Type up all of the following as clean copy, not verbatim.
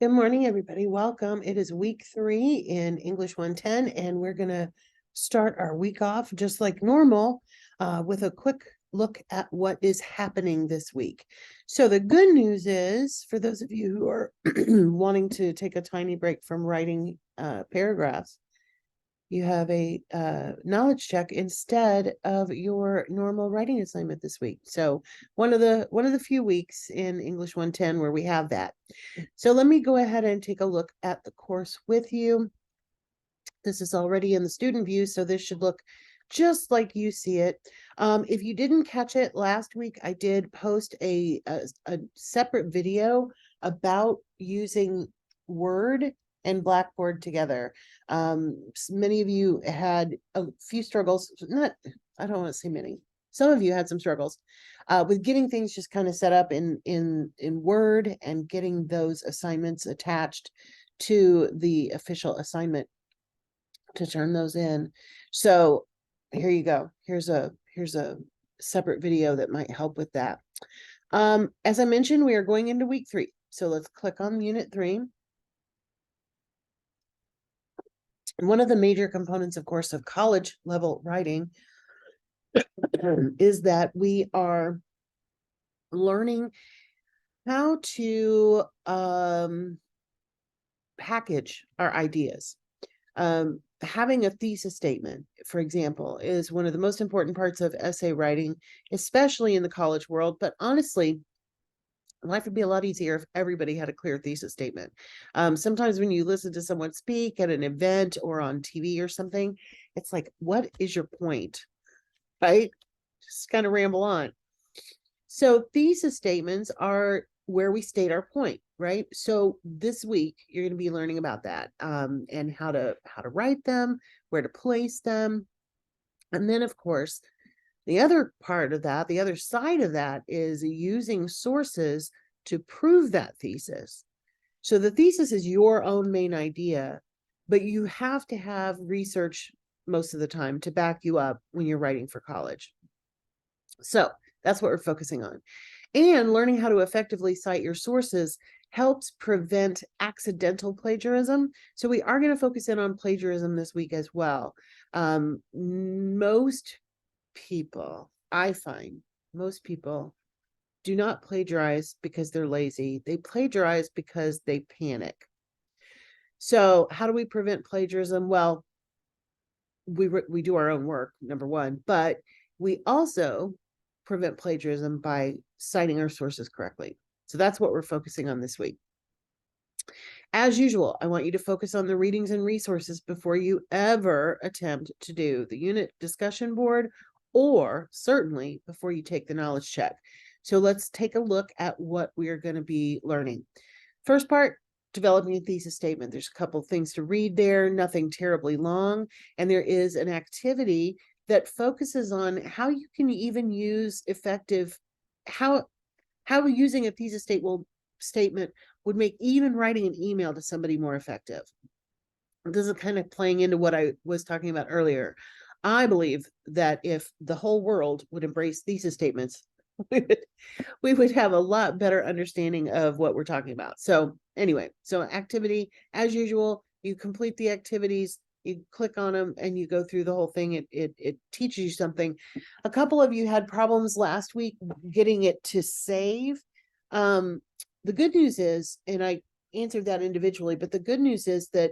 Good morning, everybody. Welcome. It is week 3 in English 110, and we're going to start our week off just like normal with a quick look at what is happening this week. So the good news is, for those of you who are wanting to take a tiny break from writing paragraphs, you have a knowledge check instead of your normal writing assignment this week. So one of the few weeks in English 110 where we have that. So let me go ahead and take a look at the course with you. This is already in the student view, so this should look just like you see it. If you didn't catch it last week, I did post a separate video about using Word and Blackboard together. Many of you had a few struggles, I don't want to say many. Some of you had some struggles with getting things just kind of set up in Word and getting those assignments attached to the official assignment to turn those in. So here you go. Here's a separate video that might help with that. As I mentioned, we are going into week 3. So let's click on unit 3. One of the major components, of course, of college level writing is that we are learning how to package our ideas. Having a thesis statement, for example, is one of the most important parts of essay writing, especially in the college world. But honestly, life would be a lot easier if everybody had a clear thesis statement. Sometimes when you listen to someone speak at an event or on TV or something, it's like, what is your point? Right? Just kind of ramble on. So thesis statements are where we state our point, right? So this week you're going to be learning about that and how to write them, where to place them. And then, of course, the other part of that, the other side of that, is using sources to prove that thesis. So the thesis is your own main idea, but you have to have research most of the time to back you up when you're writing for college. So that's what we're focusing on. And learning how to effectively cite your sources helps prevent accidental plagiarism. So we are going to focus in on plagiarism this week as well. Most people, I find, most people do not plagiarize because they're lazy. They plagiarize because they panic. So how do we prevent plagiarism? Well, we do our own work, number one, but we also prevent plagiarism by citing our sources correctly. So that's what we're focusing on this week. As usual, I want you to focus on the readings and resources before you ever attempt to do the unit discussion board, or certainly before you take the knowledge check. So let's take a look at what we are going to be learning. First part, developing a thesis statement. There's a couple things to read there, nothing terribly long, and there is an activity that focuses on how you can even use effective, how using a thesis statement would make even writing an email to somebody more effective. This is kind of playing into what I was talking about earlier. I believe that if the whole world would embrace thesis statements, we would have a lot better understanding of what we're talking about. So anyway, so activity, as usual, you complete the activities, you click on them, and you go through the whole thing. It teaches you something. A couple of you had problems last week getting it to save. The good news is, and I answered that individually, but the good news is that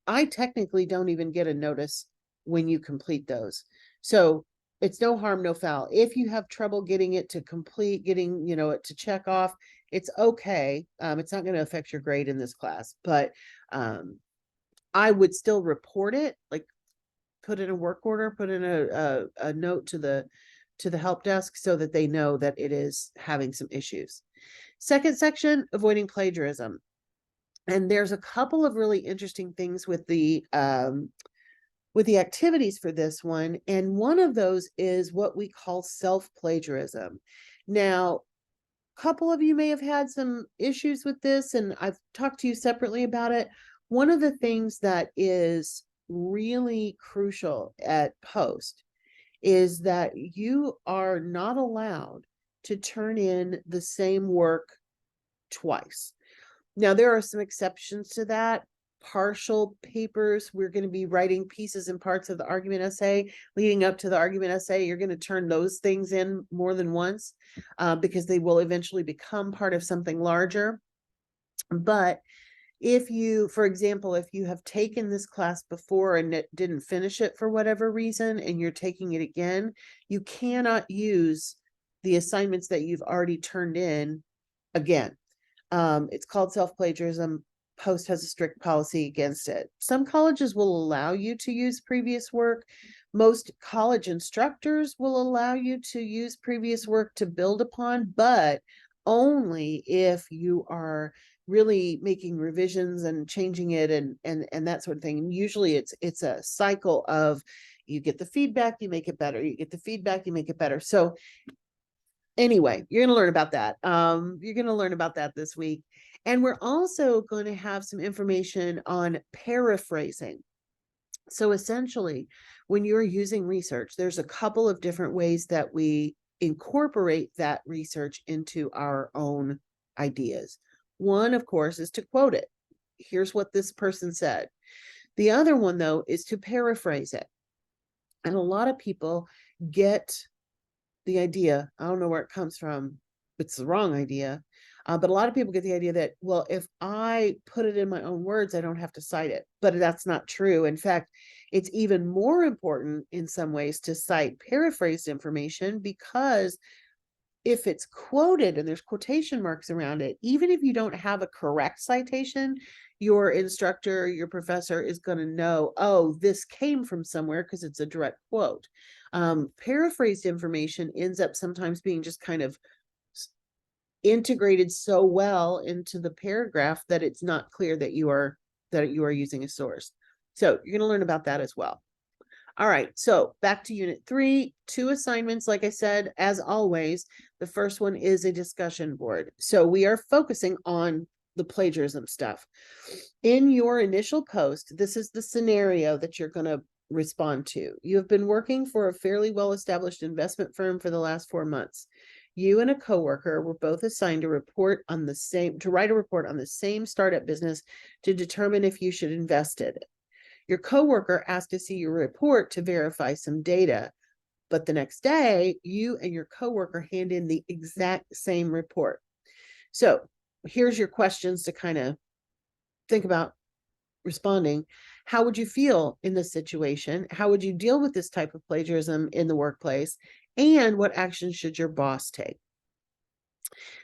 I technically don't even get a notice when you complete those. So it's no harm, no foul. If you have trouble getting it to complete, getting, it to check off, it's okay. It's not going to affect your grade in this class, but I would still report it, like put in a work order, put in a note to the help desk so that they know that it is having some issues. Second section, avoiding plagiarism. And there's a couple of really interesting things with the activities for this one. And one of those is what we call self-plagiarism. Now, a couple of you may have had some issues with this, and I've talked to you separately about it. One of the things that is really crucial at Post is that you are not allowed to turn in the same work twice. Now, there are some exceptions to that. Partial papers, we're going to be writing pieces and parts of the argument essay leading up to the argument essay. You're going to turn those things in more than once because they will eventually become part of something larger. But if you, for example, if you have taken this class before and it didn't finish it for whatever reason, and you're taking it again, you cannot use the assignments that you've already turned in again. It's called self-plagiarism. Post has a strict policy against it. Some colleges will allow you to use previous work. Most college instructors will allow you to use previous work to build upon, but only if you are really making revisions and changing it and that sort of thing. And usually it's a cycle of you get the feedback, you make it better. You get the feedback, you make it better. So anyway, you're going to learn about that. You're going to learn about that this week. And we're also going to have some information on paraphrasing. So essentially, when you're using research, there's a couple of different ways that we incorporate that research into our own ideas. One, of course, is to quote it. Here's what this person said. The other one, though, is to paraphrase it. And a lot of people get the idea, I don't know where it comes from, it's the wrong idea, but a lot of people get the idea that, well, if I put it in my own words, I don't have to cite it. But that's not true. In fact, it's even more important in some ways to cite paraphrased information, because if it's quoted and there's quotation marks around it, even if you don't have a correct citation, your instructor, your professor is going to know, oh, this came from somewhere because it's a direct quote. Paraphrased information ends up sometimes being just kind of integrated so well into the paragraph that it's not clear that you are using a source. So you're going to learn about that as well. All right, so back to Unit 3, 2 assignments, like I said, as always. The first one is a discussion board. So we are focusing on the plagiarism stuff. In your initial post, this is the scenario that you're going to respond to. You have been working for a fairly well-established investment firm for the last 4 months. You and a coworker were both assigned to write a report on the same startup business to determine if you should invest in it. Your coworker asked to see your report to verify some data, but the next day, you and your coworker hand in the exact same report. So here's your questions to kind of think about responding. How would you feel in this situation? How would you deal with this type of plagiarism in the workplace? And what action should your boss take?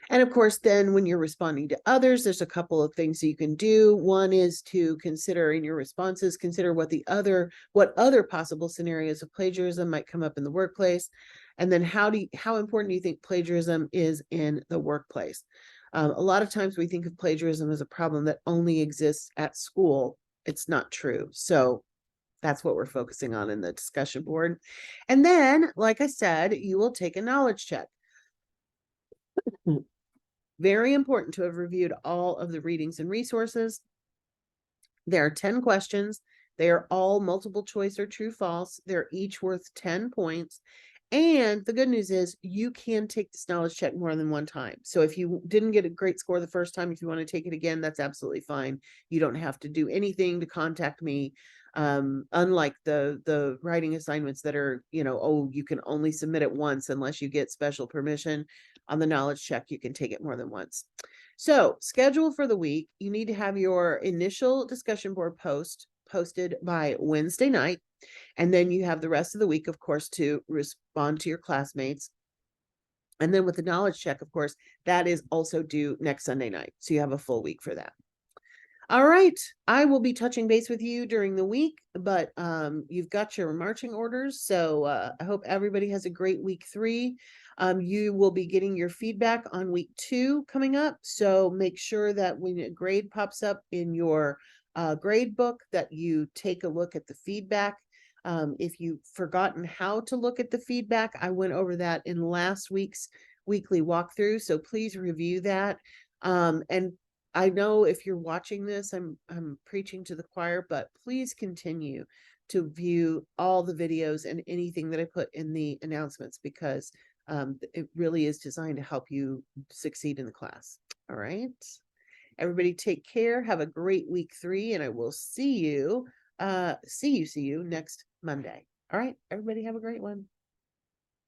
And of course, then when you're responding to others, there's a couple of things that you can do. One is to consider in your responses, consider what other possible scenarios of plagiarism might come up in the workplace. And then how important do you think plagiarism is in the workplace? A lot of times we think of plagiarism as a problem that only exists at school. It's not true. So that's what we're focusing on in the discussion board. And then, like I said, you will take a knowledge check. Very important to have reviewed all of the readings and resources. There are 10 questions. They are all multiple choice or true false. They're each worth 10 points. And the good news is you can take this knowledge check more than one time. So if you didn't get a great score the first time, if you want to take it again, that's absolutely fine. You don't have to do anything to contact me. Unlike the writing assignments that are, you can only submit it once unless you get special permission. On the knowledge check, you can take it more than once. So schedule for the week. You need to have your initial discussion board posted by Wednesday night. And then you have the rest of the week, of course, to respond to your classmates. And then with the knowledge check, of course, that is also due next Sunday night. So you have a full week for that. All right, I will be touching base with you during the week, but you've got your marching orders. So I hope everybody has a great week 3. You will be getting your feedback on week 2 coming up. So make sure that when a grade pops up in your grade book that you take a look at the feedback. If you've forgotten how to look at the feedback, I went over that in last week's weekly walkthrough. So please review that. And I know if you're watching this, I'm preaching to the choir, but please continue to view all the videos and anything that I put in the announcements, because it really is designed to help you succeed in the class. All right. Everybody take care. Have a great week 3, and I will see you next Monday. All right, everybody have a great one.